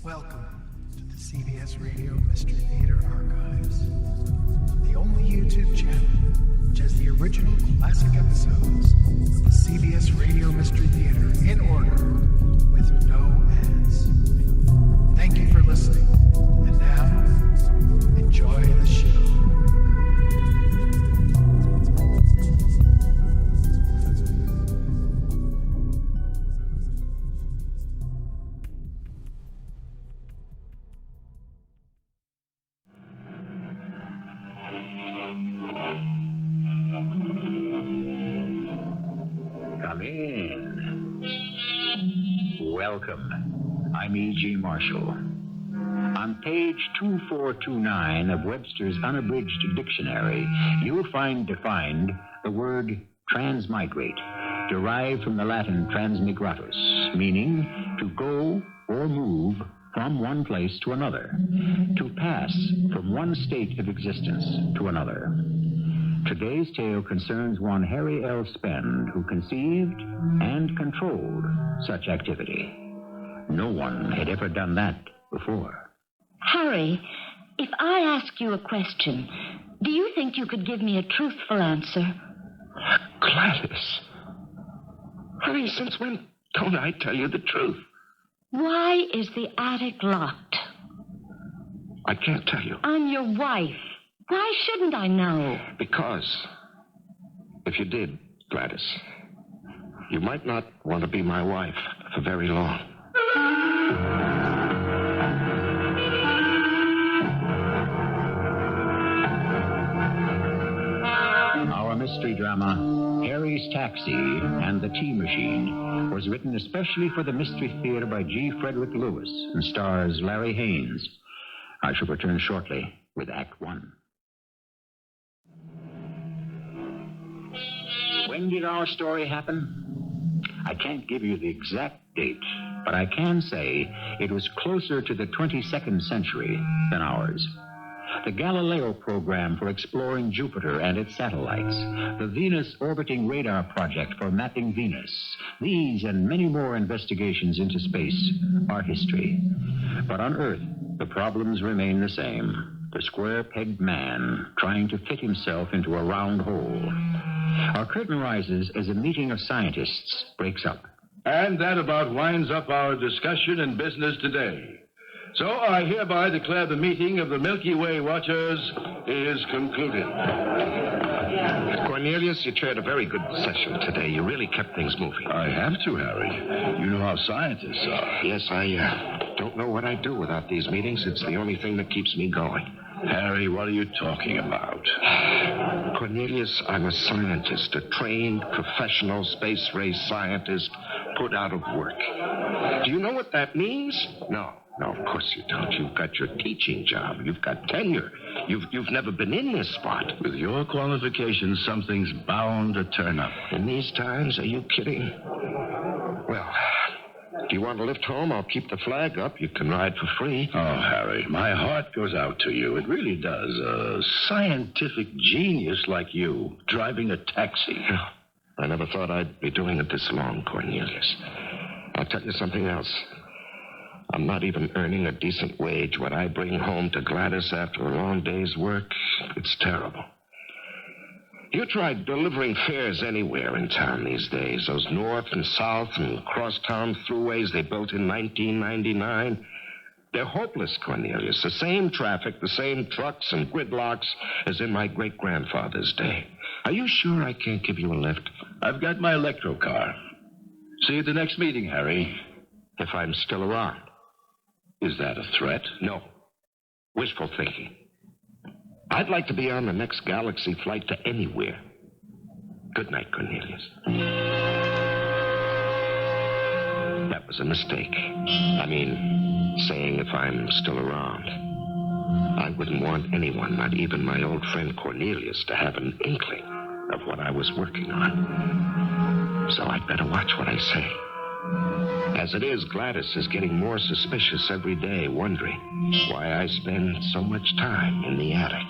Welcome to the CBS Radio Mystery Theater Archives, the only YouTube channel which has the original classic episodes of the CBS Radio Mystery Theater in order with no ads. Thank you for listening, and now, enjoy the show. Welcome. I'm E.G. Marshall. On page 2429 of Webster's Unabridged Dictionary, you'll find defined the word transmigrate, derived from the Latin transmigratus, meaning to go or move from one place to another, to pass from one state of existence to another. Today's tale concerns one Harry L. Spend, who conceived and controlled such activity. No one had ever done that before. Harry, if I ask you a question, do you think you could give me a truthful answer? Gladys. Honey, since when don't I tell you the truth? Why is the attic locked? I can't tell you. I'm your wife. Why shouldn't I know? Because if you did, Gladys, you might not want to be my wife for very long. Our mystery drama, Harry's Taxi and the Tea Machine, was written especially for the Mystery Theater by G. Frederick Lewis and stars Larry Haines. I shall return shortly with Act One. When did our story happen? I can't give you the exact date, but I can say it was closer to the 22nd century than ours. The Galileo program for exploring Jupiter and its satellites, the Venus orbiting radar project for mapping Venus, these and many more investigations into space are history. But on Earth, the problems remain the same. The square-pegged man trying to fit himself into a round hole. Our curtain rises as a meeting of scientists breaks up. And that about winds up our discussion and business today. So I hereby declare the meeting of the Milky Way Watchers is concluded. Cornelius, you chaired a very good session today. You really kept things moving. I have to, Harry. You know how scientists are. Yes, I don't know what I'd do without these meetings. It's the only thing that keeps me going. Harry, what are you talking about? Cornelius, I'm a scientist, a trained professional space race scientist put out of work. Do you know what that means? No, of course you don't. You've got your teaching job. You've got tenure. You've never been in this spot. With your qualifications, something's bound to turn up. In these times, are you kidding? Well, do you want to lift home? I'll keep the flag up. You can ride for free. Oh, Harry, my heart goes out to you. It really does. A scientific genius like you driving a taxi. I never thought I'd be doing it this long, Cornelius. I'll tell you something else. I'm not even earning a decent wage. What I bring home to Gladys after a long day's work, it's terrible. You try delivering fares anywhere in town these days. Those north and south and crosstown throughways they built in 1999, they're hopeless, Cornelius. The same traffic, the same trucks and gridlocks as in my great-grandfather's day. Are you sure I can't give you a lift? I've got my electro car. See you at the next meeting, Harry. If I'm still around. Is that a threat? No. Wishful thinking. I'd like to be on the next galaxy flight to anywhere. Good night, Cornelius. That was a mistake. I mean, saying if I'm still around. I wouldn't want anyone, not even my old friend Cornelius, to have an inkling of what I was working on. So I'd better watch what I say. As it is, Gladys is getting more suspicious every day, wondering why I spend so much time in the attic.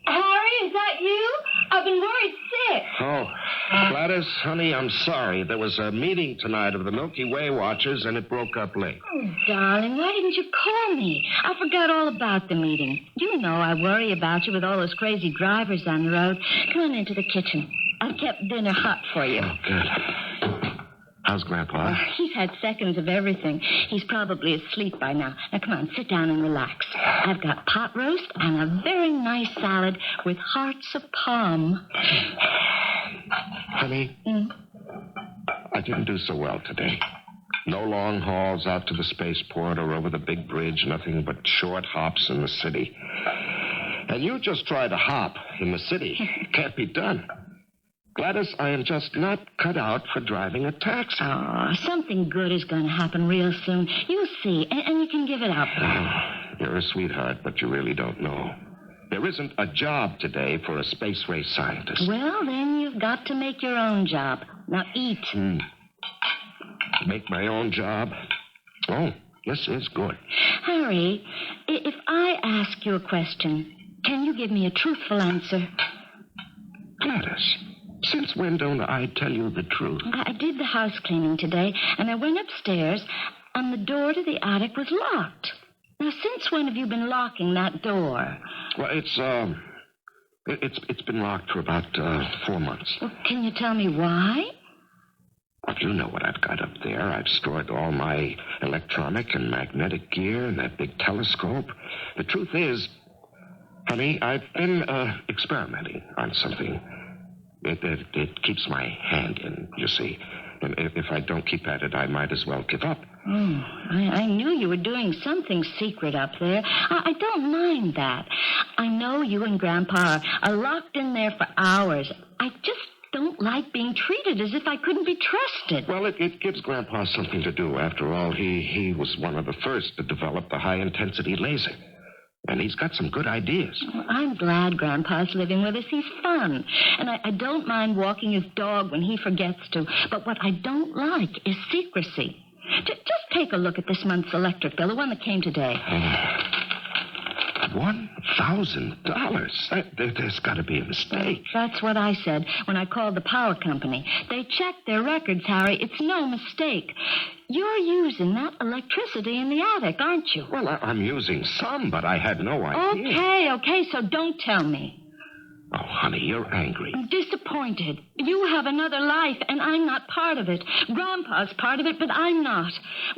Harry, is that you? I've been worried sick. Oh, Gladys, honey, I'm sorry. There was a meeting tonight of the Milky Way Watchers, and it broke up late. Oh, darling, why didn't you call me? I forgot all about the meeting. You know I worry about you with all those crazy drivers on the road. Come on into the kitchen. I've kept dinner hot for you. Oh, good. How's Grandpa? He's had seconds of everything. He's probably asleep by now. Now, come on, sit down and relax. I've got pot roast and a very nice salad with hearts of palm. Honey, I didn't do so well today. No long hauls out to the spaceport or over the big bridge, nothing but short hops in the city. And you just tried to hop in the city. It can't be done. Gladys, I am just not cut out for driving a taxi. Oh, something good is going to happen real soon. You'll see, and you can give it up. You're a sweetheart, but you really don't know. There isn't a job today for a space race scientist. Well, then you've got to make your own job. Now eat. Make my own job? Oh, this is good. Harry, if I ask you a question, can you give me a truthful answer? Gladys, since when don't I tell you the truth? I did the house cleaning today, and I went upstairs, and the door to the attic was locked. Now, since when have you been locking that door? Well, it's been locked for about 4 months. Well, can you tell me why? Well, you know what I've got up there. I've stored all my electronic and magnetic gear and that big telescope. The truth is, honey, I've been experimenting on something. It keeps my hand in, you see. And if I don't keep at it, I might as well give up. Oh, I knew you were doing something secret up there. I don't mind that. I know you and Grandpa are locked in there for hours. I just don't like being treated as if I couldn't be trusted. Well, it gives Grandpa something to do. After all, he was one of the first to develop the high-intensity laser. And he's got some good ideas. Well, I'm glad Grandpa's living with us. He's fun. And I don't mind walking his dog when he forgets to. But what I don't like is secrecy. Just take a look at this month's electric bill, the one that came today. $1,000? There's got to be a mistake. That's what I said when I called the power company. They checked their records, Harry. It's no mistake. You're using that electricity in the attic, aren't you? Well, I'm using some, but I had no idea. Okay, so don't tell me. Oh, honey, you're angry. I'm disappointed. You have another life, and I'm not part of it. Grandpa's part of it, but I'm not.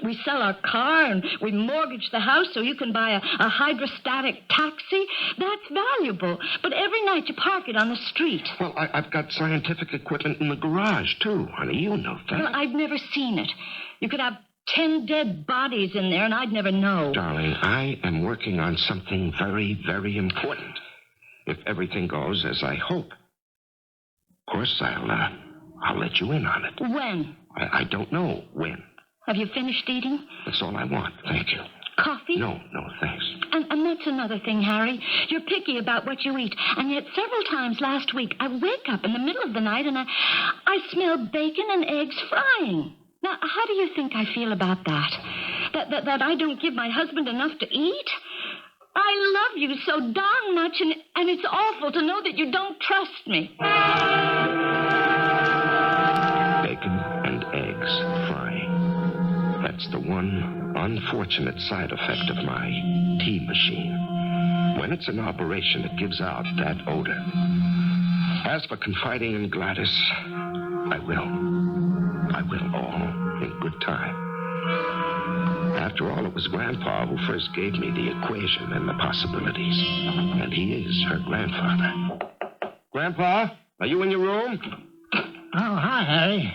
We sell our car, and we mortgage the house so you can buy a hydrostatic taxi. That's valuable. But every night you park it on the street. Well, I've got scientific equipment in the garage, too, honey. You know that. Well, I've never seen it. You could have 10 dead bodies in there, and I'd never know. Darling, I am working on something very, very important. If everything goes as I hope. Of course, I'll let you in on it. When? I don't know when. Have you finished eating? That's all I want. Thank you. Coffee? No, thanks. And that's another thing, Harry. You're picky about what you eat. And yet several times last week, I wake up in the middle of the night and I smell bacon and eggs frying. Now, how do you think I feel about that? That I don't give my husband enough to eat? I love you so darn much, and it's awful to know that you don't trust me. Bacon and eggs frying. That's the one unfortunate side effect of my tea machine. When it's in operation, it gives out that odor. As for confiding in Gladys, I will all in good time. After all, it was Grandpa who first gave me the equation and the possibilities. And he is her grandfather. Grandpa, are you in your room? Oh, hi, Harry.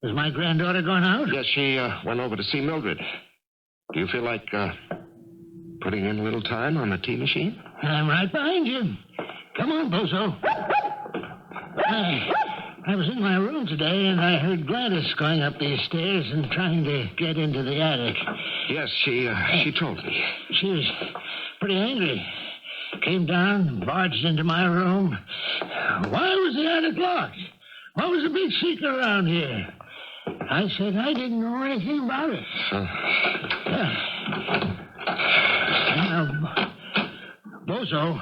Is my granddaughter going out? Yes, she went over to see Mildred. Do you feel like putting in a little time on the tea machine? I'm right behind you. Come on, Bozo. I was in my room today, and I heard Gladys going up these stairs and trying to get into the attic. Yes, she told me. She was pretty angry. Came down, barged into my room. Why was the attic locked? What was the big secret around here? I said I didn't know anything about it. Now, Bozo,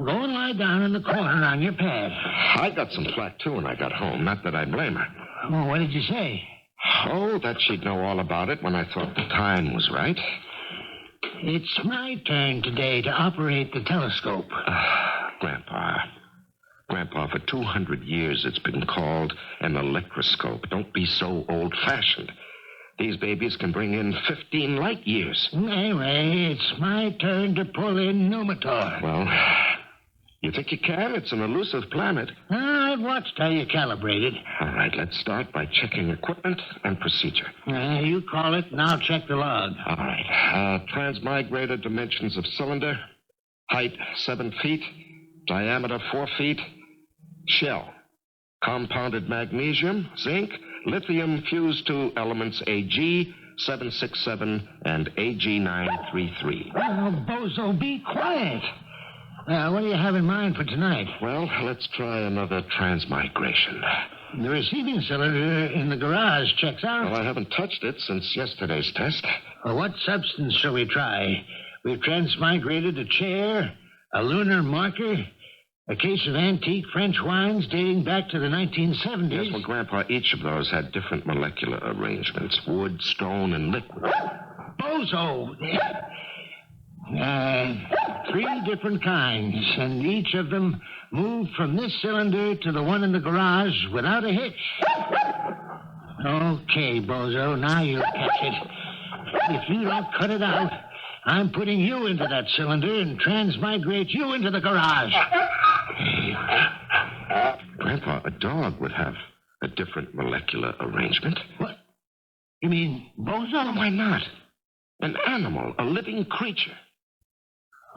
Go and lie down in the corner on your pad. I got some flack, too, when I got home. Not that I blame her. Oh, what did you say? Oh, that she'd know all about it when I thought the time was right. It's my turn today to operate the telescope. Grandpa, for 200 years it's been called an electroscope. Don't be so old-fashioned. These babies can bring in 15 light years. Anyway, it's my turn to pull in Numitor. Well, you think you can? It's an elusive planet. I've watched how you calibrate it. All right, let's start by checking equipment and procedure. You call it, and I'll check the log. All right. Transmigrator dimensions of cylinder. Height, 7 feet. Diameter, 4 feet. Shell. Compounded magnesium, zinc, lithium fused to elements AG767 and AG933. Oh, Bozo, be quiet. What do you have in mind for tonight? Well, let's try another transmigration. The receiving cylinder in the garage checks out. Well, I haven't touched it since yesterday's test. Well, what substance shall we try? We've transmigrated a chair, a lunar marker, a case of antique French wines dating back to the 1970s. Yes, well, Grandpa, each of those had different molecular arrangements. Wood, stone, and liquid. Bozo! 3 different kinds, and each of them moved from this cylinder to the one in the garage without a hitch. Okay, Bozo, now you'll catch it. If you don't cut it out, I'm putting you into that cylinder and transmigrate you into the garage. Grandpa, a dog would have a different molecular arrangement. What? You mean Bozo? Why not? An animal, a living creature.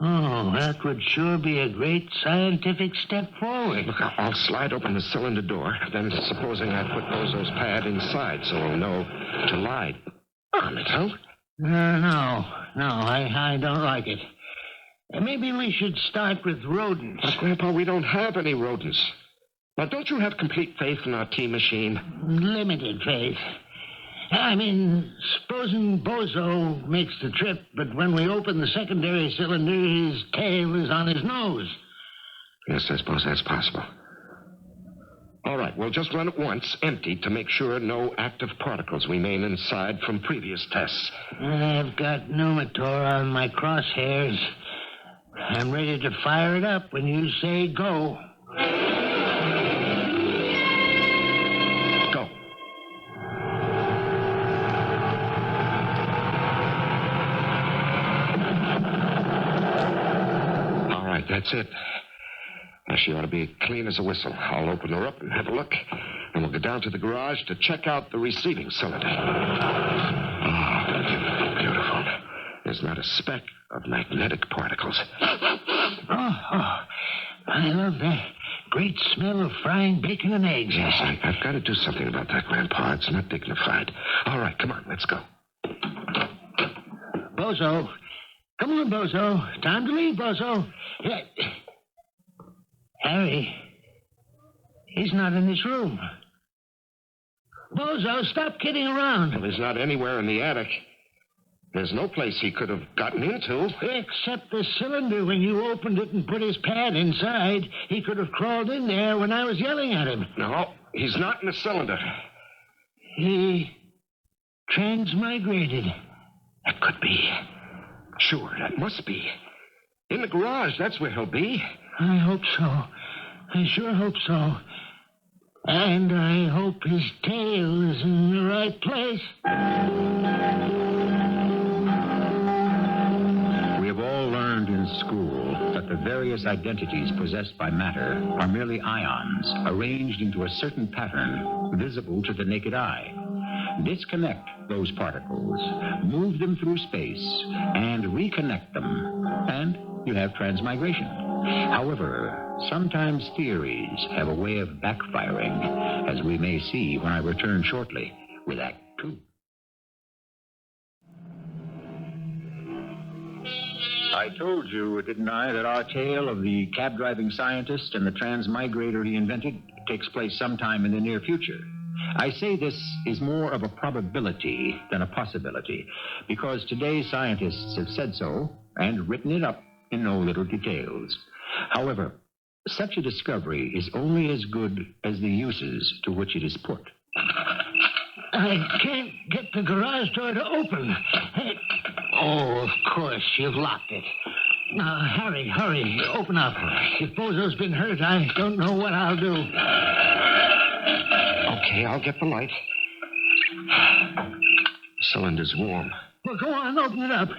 Oh, that would sure be a great scientific step forward. Look, I'll slide open the cylinder door. Then, supposing I put Bozo's pad inside so he'll know to lie on it, huh? No, I don't like it. Maybe we should start with rodents. But, Grandpa, we don't have any rodents. Now, don't you have complete faith in our tea machine? Limited faith. I mean, supposing Bozo makes the trip, but when we open the secondary cylinder, his tail is on his nose. Yes, I suppose that's possible. All right, we'll just run it once, empty, to make sure no active particles remain inside from previous tests. I've got Numitor on my crosshairs. I'm ready to fire it up when you say go. Go. All right, that's it. Now, she ought to be clean as a whistle. I'll open her up and have a look. And we'll go down to the garage to check out the receiving cylinder. Oh, beautiful. There's not a speck of magnetic particles. Oh, I love that great smell of frying bacon and eggs. Yes, I've got to do something about that, Grandpa. It's not dignified. All right, come on, let's go. Bozo. Come on, Bozo. Time to leave, Bozo. Harry, he's not in this room. Bozo, stop kidding around. Well, he's not anywhere in the attic. There's no place he could have gotten into. Except the cylinder. When you opened it and put his pad inside, he could have crawled in there when I was yelling at him. No, he's not in the cylinder. He transmigrated. That could be. Sure, that must be. In the garage, that's where he'll be. I hope so. I sure hope so. And I hope his tail is in the right place. We have all learned in school that the various identities possessed by matter are merely ions arranged into a certain pattern visible to the naked eye. Disconnect those particles, move them through space, and reconnect them, and you have transmigration. However, sometimes theories have a way of backfiring, as we may see when I return shortly with Act 2. I told you, didn't I, that our tale of the cab-driving scientist and the transmigrator he invented takes place sometime in the near future. I say this is more of a probability than a possibility, because today's scientists have said so and written it up in no little details. However, such a discovery is only as good as the uses to which it is put. I can't get the garage door to open. Oh, of course, you've locked it. Now, Harry, hurry, open up. If Bozo's been hurt, I don't know what I'll do. Okay, I'll get the light. The cylinder's warm. Well, go on, open it up.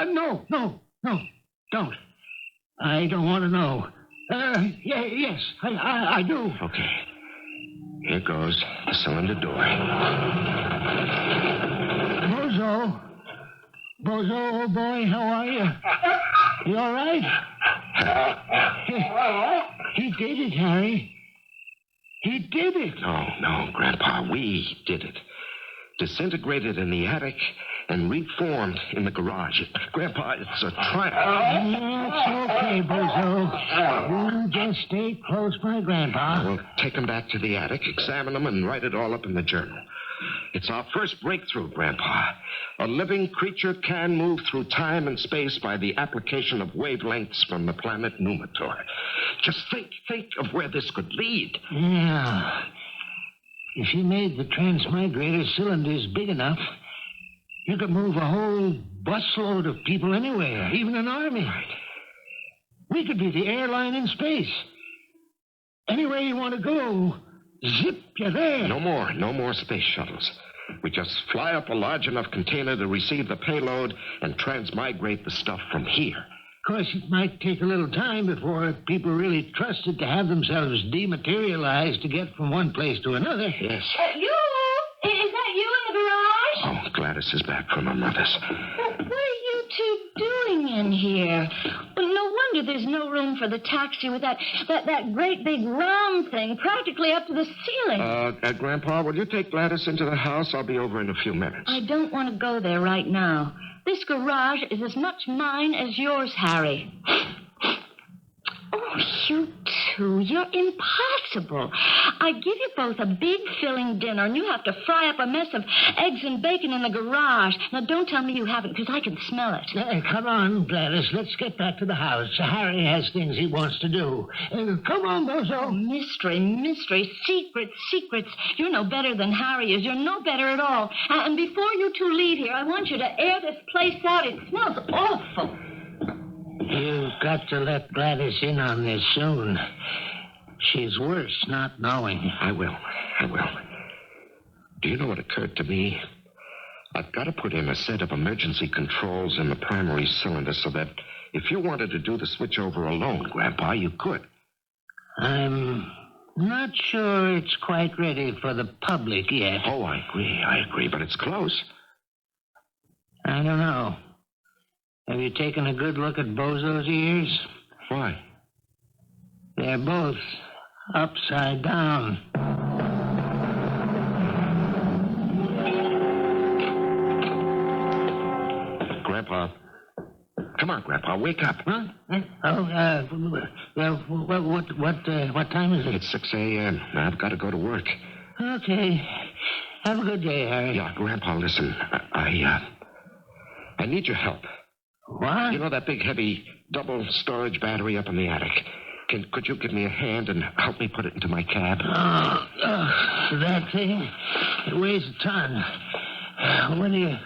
No, don't. I don't want to know. Yes, I do. Okay. Here goes the cylinder door. Bozo, old boy, how are you? You all right? He did it, Harry. He did it. No, Grandpa, we did it. Disintegrated in the attic and reformed in the garage. Grandpa, it's a triumph. It's okay, Bozo. You just stay close by Grandpa. We'll take them back to the attic, examine them, and write it all up in the journal. It's our first breakthrough, Grandpa. A living creature can move through time and space by the application of wavelengths from the planet Numitor. Just think of where this could lead. Yeah. If you made the transmigrator cylinders big enough, you could move a whole busload of people anywhere, even an army. We could be the airline in space. Anywhere you want to go, zip, you're there. No more space shuttles. We just fly up a large enough container to receive the payload and transmigrate the stuff from here. Of course, it might take a little time before people really trusted to have themselves dematerialized to get from one place to another. Yes. You? Is that you in the garage? Oh, Gladys is back from her mother's. What are you two doing in here? Well, no wonder there's no room for the taxi with that great big round thing practically up to the ceiling. Grandpa, will you take Gladys into the house? I'll be over in a few minutes. I don't want to go there right now. This garage is as much mine as yours, Harry. Oh, you two, you're impossible. I give you both a big filling dinner, and you have to fry up a mess of eggs and bacon in the garage. Now, don't tell me you haven't, because I can smell it. Come on, Gladys. Let's get back to the house. Harry has things he wants to do. Come on, Bozo. Oh, mystery, secrets. You're no better than Harry is. You're no better at all. And before you two leave here, I want you to air this place out. It smells awful. You've got to let Gladys in on this soon. She's worse not knowing. I will. Do you know what occurred to me? I've got to put in a set of emergency controls in the primary cylinder so that if you wanted to do the switchover alone, Grandpa, you could. I'm not sure it's quite ready for the public yet. Oh, I agree, but it's close. I don't know. Have you taken a good look at Bozo's ears? Why? They're both upside down. Grandpa. Come on, Grandpa, wake up. Huh? What time is it? It's 6 a.m. I've got to go to work. Okay. Have a good day, Harry. Yeah, Grandpa, listen. I need your help. What? You know that big, heavy, double storage battery up in the attic? Could you give me a hand and help me put it into my cab? That thing? It weighs a ton. What do you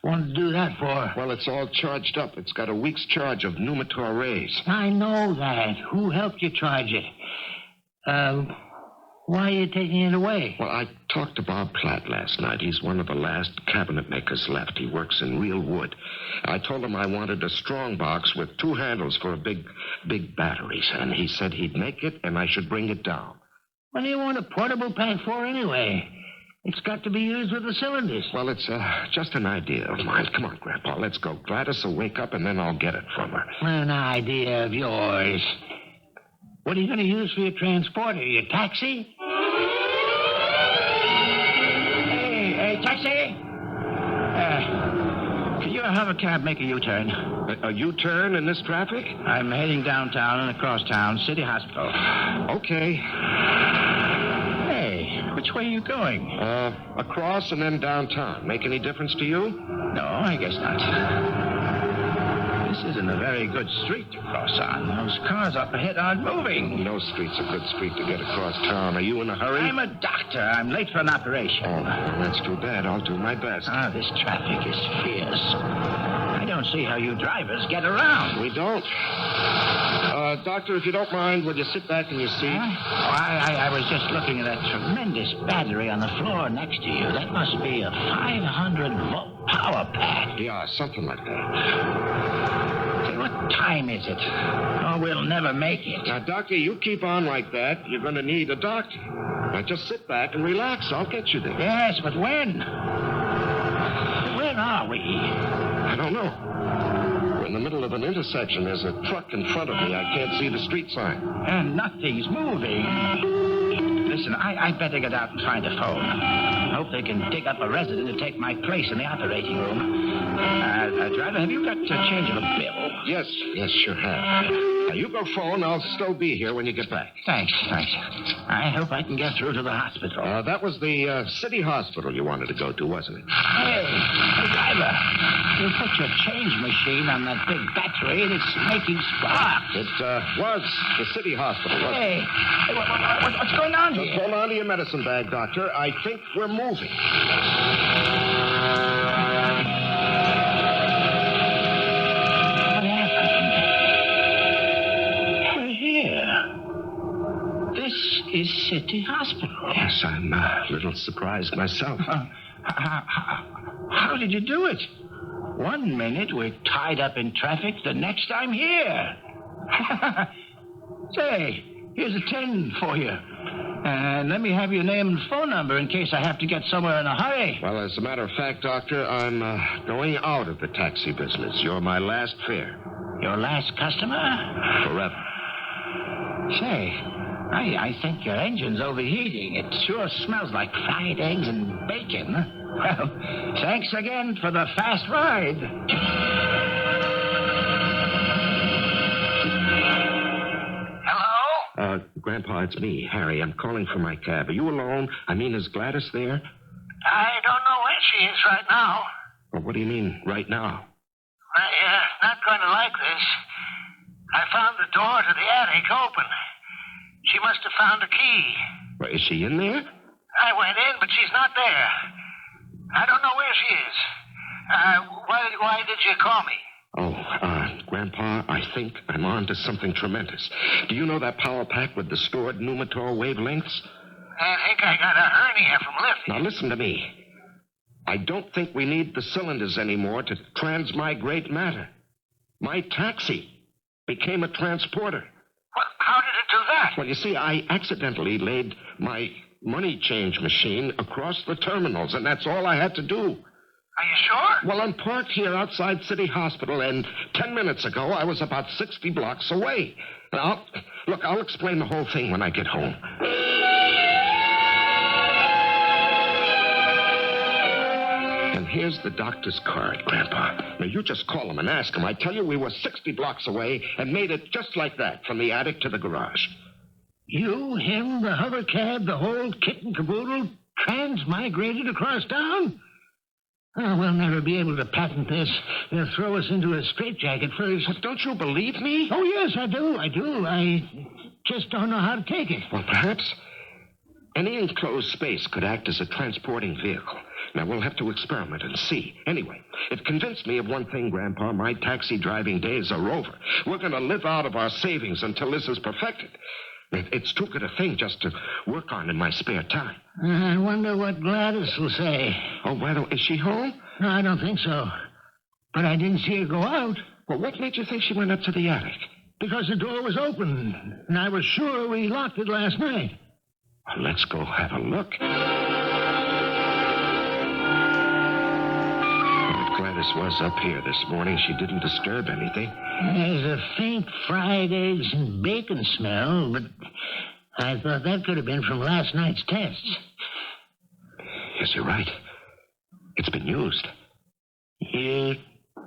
want to do that for? Well, it's all charged up. It's got a week's charge of Numitor rays. I know that. Who helped you charge it? Why are you taking it away? Well, I talked to Bob Platt last night. He's one of the last cabinet makers left. He works in real wood. I told him I wanted a strong box with 2 handles for big batteries, and he said he'd make it and I should bring it down. What do you want a portable pack for anyway? It's got to be used with the cylinders. Well, it's just an idea of mine. Come on, Grandpa, let's go. Gladys will wake up and then I'll get it from her. An idea of yours. What are you going to use for your transporter? Your taxi? Hey, taxi! Can you have a cab make a U-turn? A U-turn in this traffic? I'm heading downtown and across town, City Hospital. Okay. Hey, which way are you going? Across and then downtown. Make any difference to you? No, I guess not. isn't a very good street to cross on. Those cars up ahead aren't moving. No street's a good street to get across town. Are you in a hurry? I'm a doctor. I'm late for an operation. Oh, well, that's too bad. I'll do my best. This traffic is fierce. I don't see how you drivers get around. We don't. Doctor, if you don't mind, will you sit back in your seat? I was just looking at that tremendous battery on the floor next to you. That must be a 500-volt power pack. Yeah, something like that. Say, what time is it? Oh, we'll never make it. Now, Doctor, you keep on like that. You're going to need a doctor. Now, just sit back and relax. I'll get you there. Yes, but when? Where are we? I don't know. We're in the middle of an intersection. There's a truck in front of me. I can't see the street sign. And nothing's moving. Listen, I better get out and find a phone. Hope they can dig up a resident to take my place in the operating room. Dryden, have you got a change of a bill? Yes, sure have. Now, you go phone. I'll still be here when you get back. Thanks. I hope I can get through to the hospital. That was the city hospital you wanted to go to, wasn't it? Hey, driver, you put your change machine on that big battery and it's making sparks. It was the city hospital, wasn't it? Hey, what's going on here? Just hold on to your medicine bag, Doctor. I think we're moving. What happened? We're here. This is City Hospital. Yes, I'm a little surprised myself. How did you do it? 1 minute we're tied up in traffic, the next I'm here. Say, here's a 10 for you. And let me have your name and phone number in case I have to get somewhere in a hurry. Well, as a matter of fact, Doctor, I'm going out of the taxi business. You're my last fare. Your last customer? Forever. Say, I think your engine's overheating. It sure smells like fried eggs and bacon. Well, thanks again for the fast ride. Hello? Grandpa, it's me, Harry. I'm calling for my cab. Are you alone? I mean, is Gladys there? I don't know where she is right now. Well, what do you mean, right now? Not going to like this. I found the door to the attic open. She must have found a key. Well, is she in there? I went in, but she's not there. I don't know where she is. Why did you call me? Grandpa, I think I'm on to something tremendous. Do you know that power pack with the stored pneumator wavelengths? I think I got a hernia from lifting. Now, listen to me. I don't think we need the cylinders anymore to transmigrate matter. My taxi became a transporter. Well, how did it do that? Well, you see, I accidentally laid my money change machine across the terminals, and that's all I had to do. Are you sure? Well, I'm parked here outside City Hospital, and 10 minutes ago, I was about 60 blocks away. Now, I'll explain the whole thing when I get home. And here's the doctor's card, Grandpa. Now, you just call him and ask him. I tell you, we were 60 blocks away and made it just like that, from the attic to the garage. You, him, the hover cab, the whole kit and caboodle transmigrated across town? Oh, we'll never be able to patent this. They'll throw us into a straitjacket first. But don't you believe me? Oh, yes, I do. I just don't know how to take it. Well, perhaps any enclosed space could act as a transporting vehicle. Now, we'll have to experiment and see. Anyway, it convinced me of one thing, Grandpa. My taxi driving days are over. We're going to live out of our savings until this is perfected. It's too good a thing just to work on in my spare time. I wonder what Gladys will say. Oh, well, is she home? No, I don't think so. But I didn't see her go out. Well, what made you think she went up to the attic? Because the door was open, and I was sure we locked it last night. Well, let's go have a look. Gladys was up here this morning. She didn't disturb anything. There's a faint fried eggs and bacon smell, but I thought that could have been from last night's tests. Yes, you're right. It's been used. You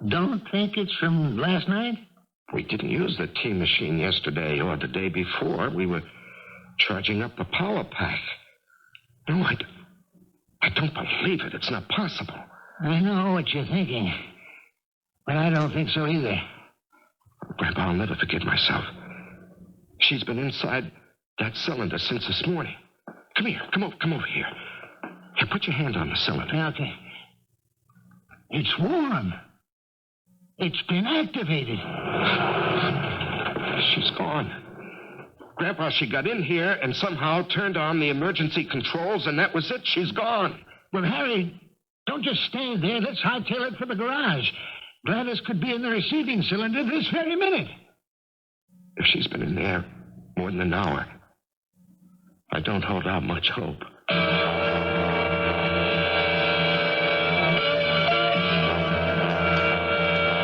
don't think it's from last night? We didn't use the tea machine yesterday or the day before. We were charging up the power pack. No, I don't believe it. It's not possible. I know what you're thinking, but I don't think so either. Grandpa, I'll never forgive myself. She's been inside that cylinder since this morning. Come here. Come over here. Here, put your hand on the cylinder. Yeah, okay. It's warm. It's been activated. She's gone. Grandpa, she got in here and somehow turned on the emergency controls, and that was it. She's gone. Well, Harry, don't just stand there. Let's hightail it for the garage. Gladys could be in the receiving cylinder this very minute. If she's been in there more than an hour, I don't hold out much hope.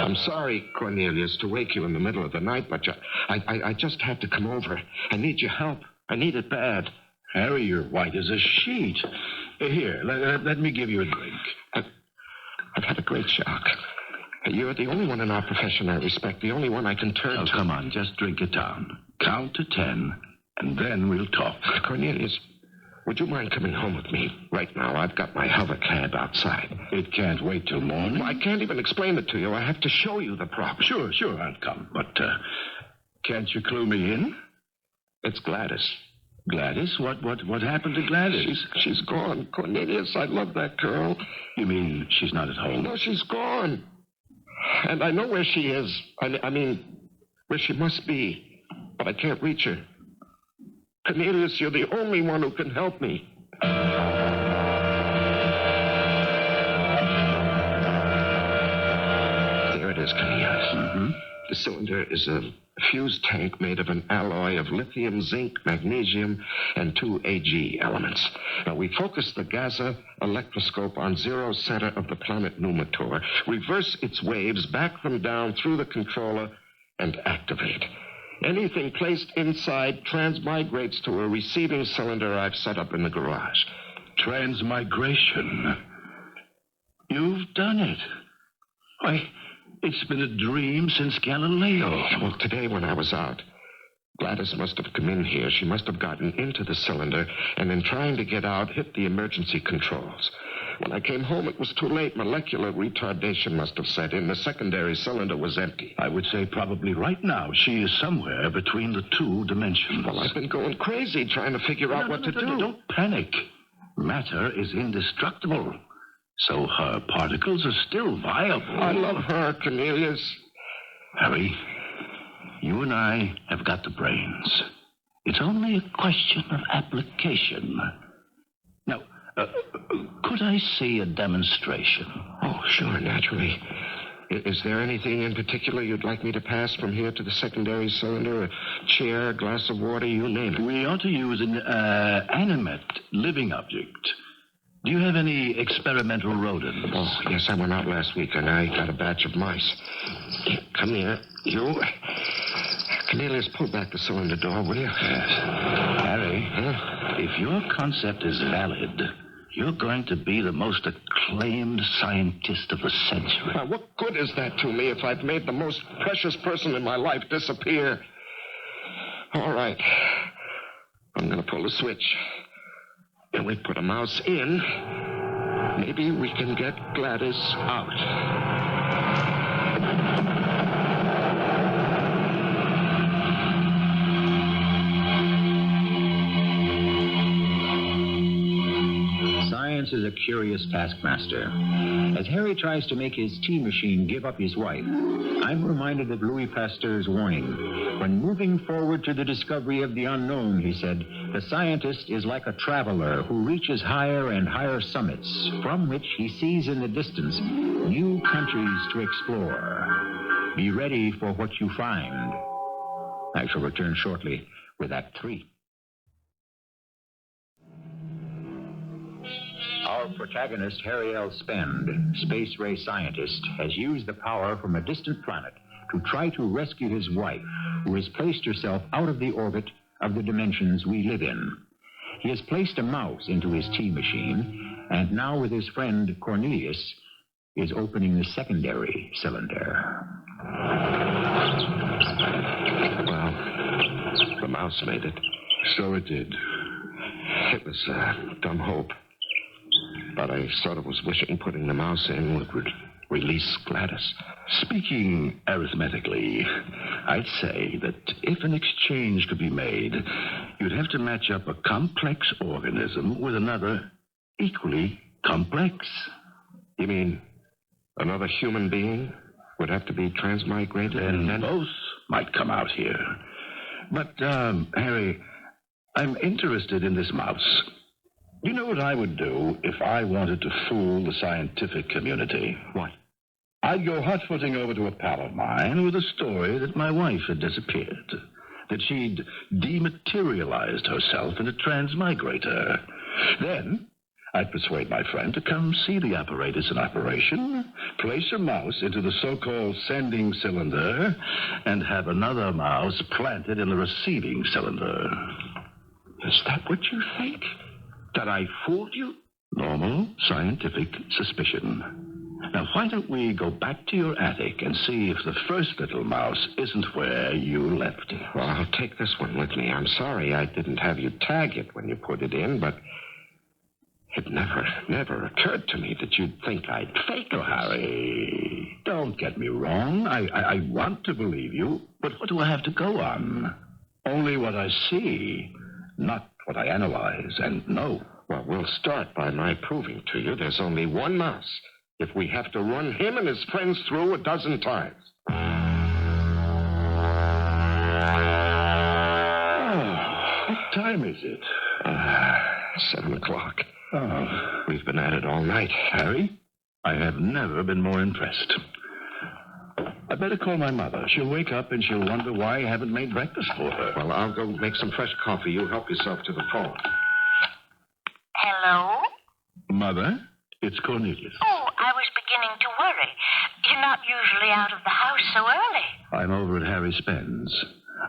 I'm sorry, Cornelius, to wake you in the middle of the night, but I just had to come over. I need your help. I need it bad. Harry, you're white as a sheet. Here, let me give you a drink. I've had a great shock. You're the only one in our profession I respect, the only one I can turn to. Come on, just drink it down. Count to 10, and then we'll talk. Cornelius, would you mind coming home with me right now? I've got my hover cab outside. It can't wait till morning? I can't even explain it to you. I have to show you the problem. Sure, I'll come. But can't you clue me in? It's Gladys. Gladys? What happened to Gladys? She's gone, Cornelius. I love that girl. You mean she's not at home? No, she's gone. And I know where she is. I mean, where she must be. But I can't reach her. Cornelius, you're the only one who can help me. There it is, Cornelius. Mm-hmm. The cylinder is a fused tank made of an alloy of lithium, zinc, magnesium, and 2 Ag elements. Now, we focus the Gaza electroscope on zero center of the planet Numitor, reverse its waves, back them down through the controller, and activate. Anything placed inside transmigrates to a receiving cylinder I've set up in the garage. Transmigration. You've done it. Why, it's been a dream since Galileo. Well, today when I was out, Gladys must have come in here. She must have gotten into the cylinder and in trying to get out, hit the emergency controls. When I came home, it was too late. Molecular retardation must have set in. The secondary cylinder was empty. I would say probably right now she is somewhere between the two dimensions. Well, I've been going crazy trying to figure out what to do. Don't panic. Matter is indestructible. So her particles are still viable. I love her, Cornelius. Harry, you and I have got the brains. It's only a question of application. Now, could I see a demonstration? Oh, sure, naturally. Is there anything in particular you'd like me to pass from here to the secondary cylinder? A chair, a glass of water, you name it. We ought to use an animate living object. Do you have any experimental rodents? Oh, yes, I went out last week and I got a batch of mice. Here, come here. You. Cornelius, pull back the cylinder door, will you? Yes. Harry, if your concept is valid, you're going to be the most acclaimed scientist of the century. Now, what good is that to me if I've made the most precious person in my life disappear? All right. I'm going to pull the switch. And we put a mouse in. Maybe we can get Gladys out. Science is a curious taskmaster. As Harry tries to make his tea machine give up his wife, I'm reminded of Louis Pasteur's warning. When moving forward to the discovery of the unknown, he said, the scientist is like a traveler who reaches higher and higher summits, from which he sees in the distance new countries to explore. Be ready for what you find. I shall return shortly with Act 3. Our protagonist, Harry L. Spend, space ray scientist, has used the power from a distant planet to try to rescue his wife, who has placed herself out of the orbit of the dimensions we live in. He has placed a mouse into his tea machine, and now with his friend Cornelius, is opening the secondary cylinder. Well, the mouse made it. So it did. It was a dumb hope. But I sort of was wishing putting the mouse in would release Gladys. Speaking arithmetically, I'd say that if an exchange could be made, you'd have to match up a complex organism with another equally complex. You mean another human being would have to be transmigrated? And then both might come out here. But, Harry, I'm interested in this mouse. You know what I would do if I wanted to fool the scientific community? What? I'd go hot-footing over to a pal of mine with a story that my wife had disappeared, that she'd dematerialized herself in a transmigrator. Then I'd persuade my friend to come see the apparatus in operation, place a mouse into the so-called sending cylinder, and have another mouse planted in the receiving cylinder. Is that what you think? That I fooled you? Normal scientific suspicion. Now, why don't we go back to your attic and see if the first little mouse isn't where you left it? Well, I'll take this one with me. I'm sorry I didn't have you tag it when you put it in, but it never occurred to me that you'd think I'd fake it. Harry, don't get me wrong. I want to believe you, but what do I have to go on? Only what I see, not what I analyze and know. Well, we'll start by my proving to you there's only one mouse if we have to run him and his friends through 12 times. What time is it? 7 o'clock. Oh. We've been at it all night. Harry, I have never been more impressed. I better call my mother. She'll wake up and she'll wonder why I haven't made breakfast for her. Well, I'll go make some fresh coffee. You help yourself to the phone. Hello? Mother, it's Cornelius. Oh, I was beginning to worry. You're not usually out of the house so early. I'm over at Harry Spence.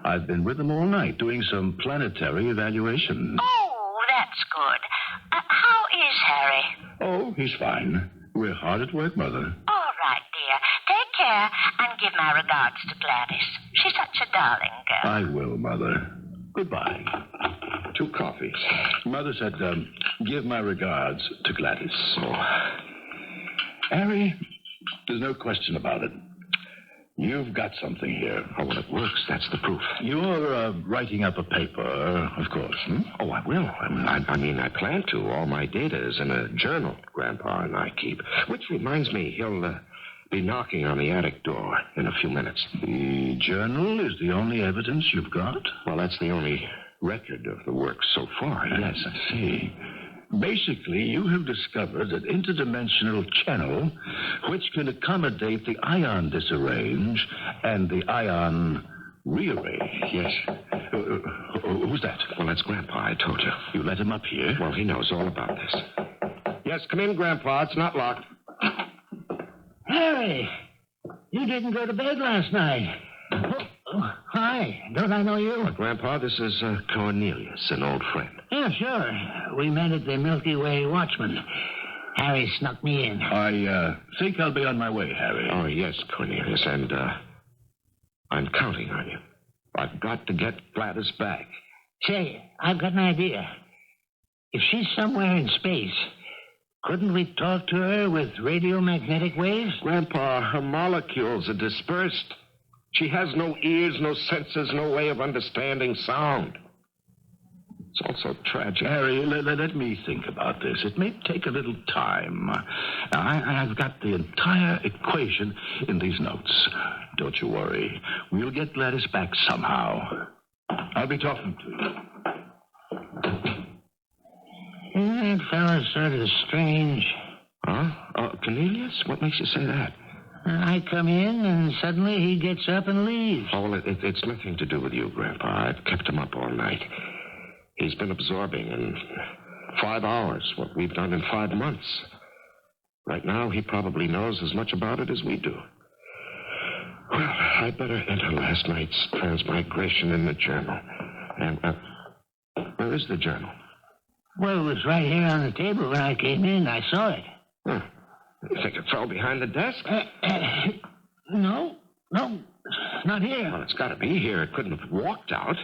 I've been with him all night doing some planetary evaluation. Oh, that's good. How is Harry? Oh, he's fine. We're hard at work, Mother. All right, dear. Take care and give my regards to Gladys. She's such a darling girl. I will, Mother. Goodbye. 2 coffees. Mother said, give my regards to Gladys. So, Harry, there's no question about it. You've got something here. Oh, well, it works. That's the proof. You're writing up a paper, of course. Oh, I will. I plan to. All my data is in a journal Grandpa and I keep. Which reminds me, he'll be knocking on the attic door in a few minutes. The journal is the only evidence you've got? Well, that's the only record of the work so far. Yes, I see. Basically, you have discovered an interdimensional channel which can accommodate the ion disarrange and the ion rearrange. Yes. Who's that? Well, that's Grandpa, I told you. You let him up here? Well, he knows all about this. Yes, come in, Grandpa. It's not locked. Harry, you didn't go to bed last night. Oh, hi. Don't I know you? Grandpa, this is Cornelius, an old friend. Yeah, sure. We met at the Milky Way Watchman. Harry snuck me in. I think I'll be on my way, Harry. Oh, yes, Cornelius, and I'm counting on you. I've got to get Gladys back. Say, I've got an idea. If she's somewhere in space, couldn't we talk to her with radiomagnetic waves? Grandpa, her molecules are dispersed. She has no ears, no senses, no way of understanding sound. It's all so tragic. Harry, let me think about this. It may take a little time. I've got the entire equation in these notes. Don't you worry. We'll get Gladys back somehow. I'll be talking to you. That fellow's sort of strange. Huh? Cornelius? What makes you say that? I come in, and suddenly he gets up and leaves. Oh, well, it's nothing to do with you, Grandpa. I've kept him up all night. He's been absorbing in 5 hours what we've done in 5 months. Right now, he probably knows as much about it as we do. Well, I'd better enter last night's transmigration in the journal. And, where is the journal? Well, it was right here on the table when I came in. I saw it. Huh. You think it fell behind the desk? No, not here. Well, it's got to be here. It couldn't have walked out.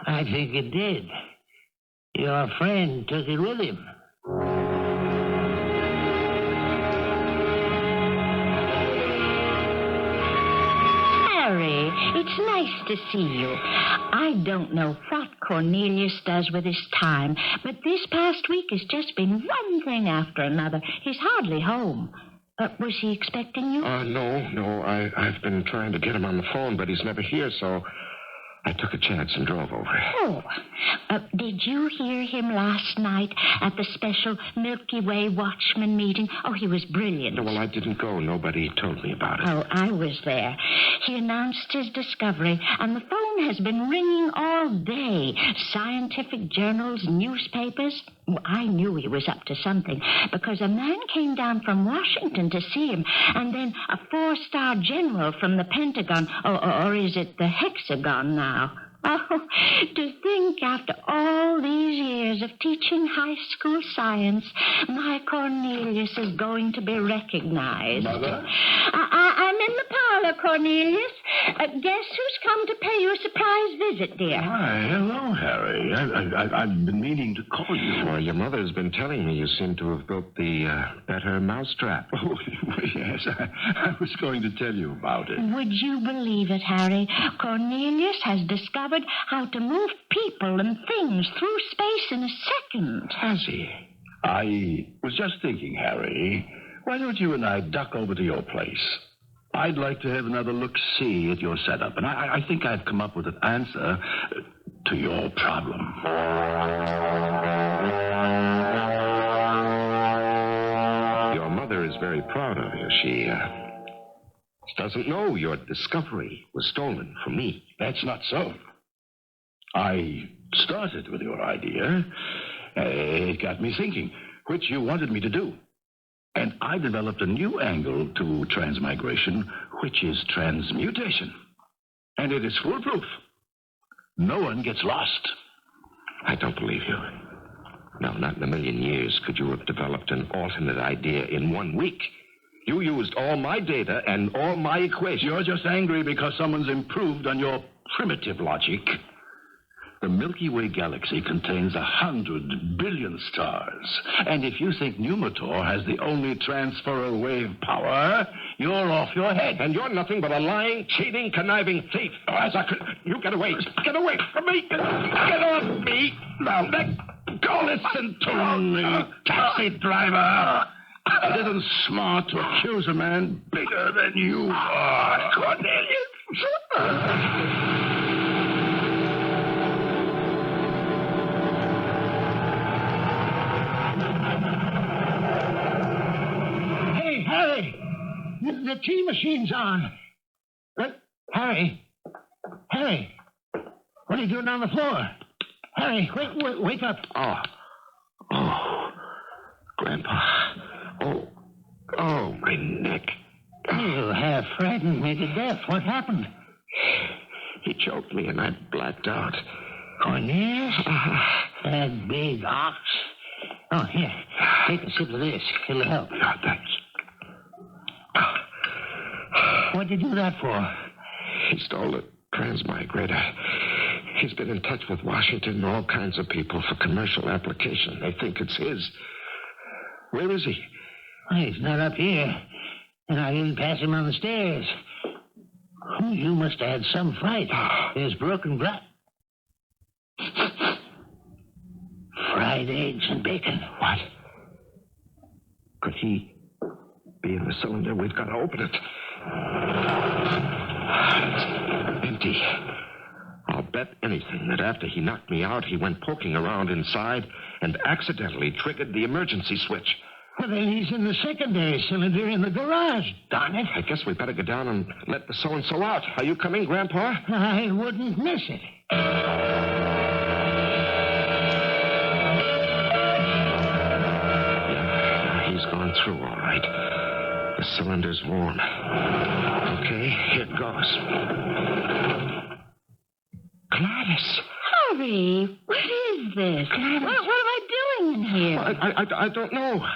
I think it did. Your friend took it with him. Harry, it's nice to see you. I don't know what Cornelius does with his time, but this past week has just been one thing after another. He's hardly home. Was he expecting you? No. I've been trying to get him on the phone, but he's never here, so I took a chance and drove over. Oh. Did you hear him last night at the special Milky Way Watchman meeting? Oh, he was brilliant. No, well, I didn't go. Nobody told me about it. Oh, I was there. He announced his discovery, and the phone has been ringing all day. Scientific journals, newspapers. Well, I knew he was up to something, because a man came down from Washington to see him, and then a 4-star general from the Pentagon, or is it the Hexagon now? Oh, to think after all these years of teaching high school science, my Cornelius is going to be recognized. Mother? I'm in the parlor, Cornelius. Guess who's come to pay you a surprise visit, dear? Why, hello, Harry. I've been meaning to call you. Well, your mother's been telling me you seem to have built the better mousetrap. Oh, yes. I was going to tell you about it. Would you believe it, Harry? Cornelius has discovered how to move people and things through space in a second. Has he? I was just thinking, Harry, why don't you and I duck over to your place? I'd like to have another look-see at your setup, and I think I've come up with an answer to your problem. Your mother is very proud of you. She doesn't know your discovery was stolen from me. That's not so. I started with your idea. It got me thinking, which you wanted me to do. And I developed a new angle to transmigration, which is transmutation. And it is foolproof. No one gets lost. I don't believe you. No, not in a million years could you have developed an alternate idea in 1 week. You used all my data and all my equations. You're just angry because someone's improved on your primitive logic. The Milky Way galaxy contains 100 billion stars. And if you think Numitor has the only transferal wave power, you're off your head. And you're nothing but a lying, cheating, conniving thief. Oh, as I could... You get away. Get away from me. Get off me. Now, go listen to me, taxi driver. It isn't smart to accuse a man bigger than you are, Cornelius. Harry, the tea machine's on. Harry, what are you doing on the floor? Harry, wake up. Oh, Grandpa. Oh, my neck. You have frightened me to death. What happened? He choked me and I blacked out. Cornelius? That big ox. Oh, here. Take a sip of this. It'll help. Oh, thanks. What'd you do that for? He stole the transmigrator. He's been in touch with Washington and all kinds of people for commercial application. They think it's his. Where is he? Well, he's not up here. And I didn't pass him on the stairs. Oh, you must have had some fright. There's broken glass. Fried eggs and bacon. What? Could he be in the cylinder? We've got to open it. It's empty. I'll bet anything that after he knocked me out, he went poking around inside and accidentally triggered the emergency switch. Well, then he's in the secondary cylinder in the garage, darn it. I guess we better go down and let the so-and-so out. Are you coming, Grandpa? I wouldn't miss it. Yeah, he's gone through all right. The cylinder's warm. Okay, here it goes. Gladys. Harry, what is this? What am I doing in here? I don't know.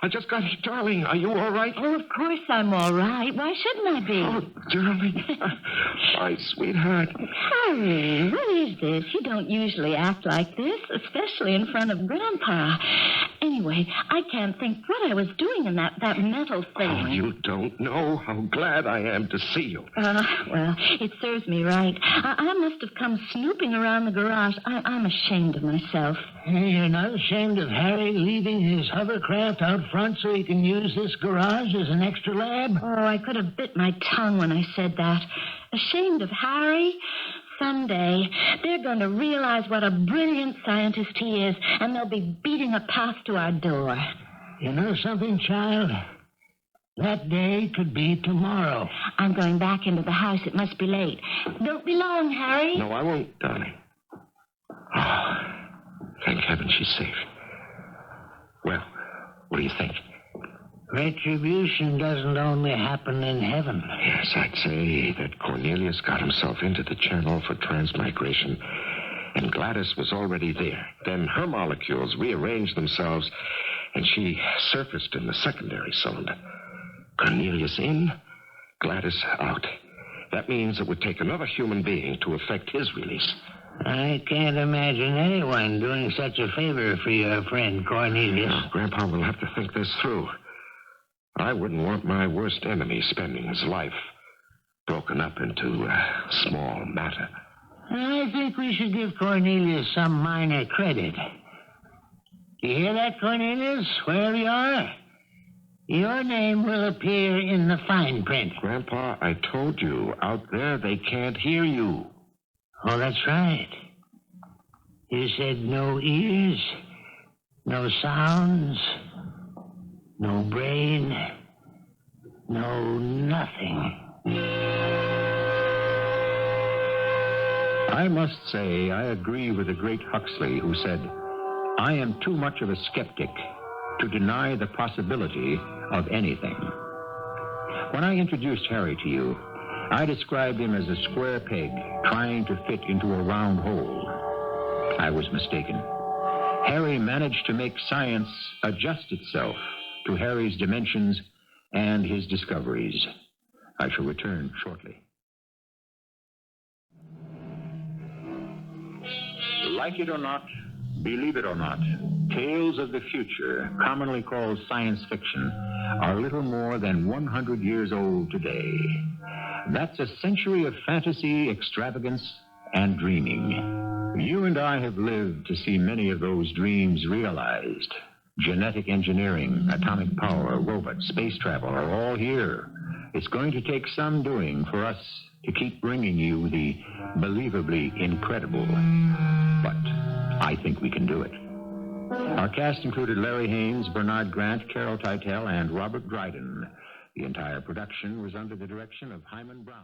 I just got here. Darling, are you all right? Oh, of course I'm all right. Why shouldn't I be? Oh, darling. My sweetheart. Harry, what is this? You don't usually act like this, especially in front of Grandpa. Anyway, Anyway, I can't think what I was doing in that metal thing. Oh, you don't know how glad I am to see you. Well, it serves me right. I must have come snooping around the garage. I'm ashamed of myself. Hey, you're not ashamed of Harry leaving his hovercraft out front so he can use this garage as an extra lab? Oh, I could have bit my tongue when I said that. Ashamed of Harry? Someday, they're going to realize what a brilliant scientist he is, and they'll be beating a path to our door. You know something, child? That day could be tomorrow. I'm going back into the house. It must be late. Don't be long, Harry. No, I won't, darling. Oh, thank heaven she's safe. Well, what do you think? Retribution doesn't only happen in heaven. Yes, I'd say that Cornelius got himself into the channel for transmigration, and Gladys was already there. Then her molecules rearranged themselves, and she surfaced in the secondary cylinder. Cornelius in, Gladys out. That means it would take another human being to effect his release. I can't imagine anyone doing such a favor for your friend Cornelius. Now, Grandpa will have to think this through. I wouldn't want my worst enemy spending his life broken up into small matter. I think we should give Cornelius some minor credit. You hear that, Cornelius? Wherever you are, your name will appear in the fine print. Grandpa, I told you, out there they can't hear you. Oh, that's right. You said no ears, no sounds, no brain, no nothing. I must say I agree with the great Huxley, who said, I am too much of a skeptic to deny the possibility of anything. When I introduced Harry to you, I described him as a square peg trying to fit into a round hole. I was mistaken. Harry managed to make science adjust itself to Harry's dimensions and his discoveries. I shall return shortly. Like it or not, believe it or not, tales of the future, commonly called science fiction, are little more than 100 years old today. That's a century of fantasy, extravagance, and dreaming. You and I have lived to see many of those dreams realized. Genetic engineering, atomic power, robots, space travel are all here. It's going to take some doing for us to keep bringing you the believably incredible. But I think we can do it. Our cast included Larry Haines, Bernard Grant, Carol Teitel, and Robert Dryden. The entire production was under the direction of Hyman Brown.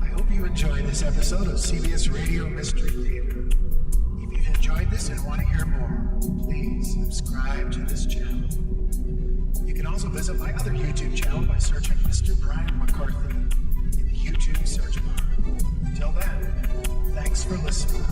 I hope you enjoyed this episode of CBS Radio Mystery Theater. If you've enjoyed this and want to hear more, please subscribe to this channel. You can also visit my other YouTube channel by searching Mr. Brian McCarthy in the YouTube search bar. Until then, thanks for listening.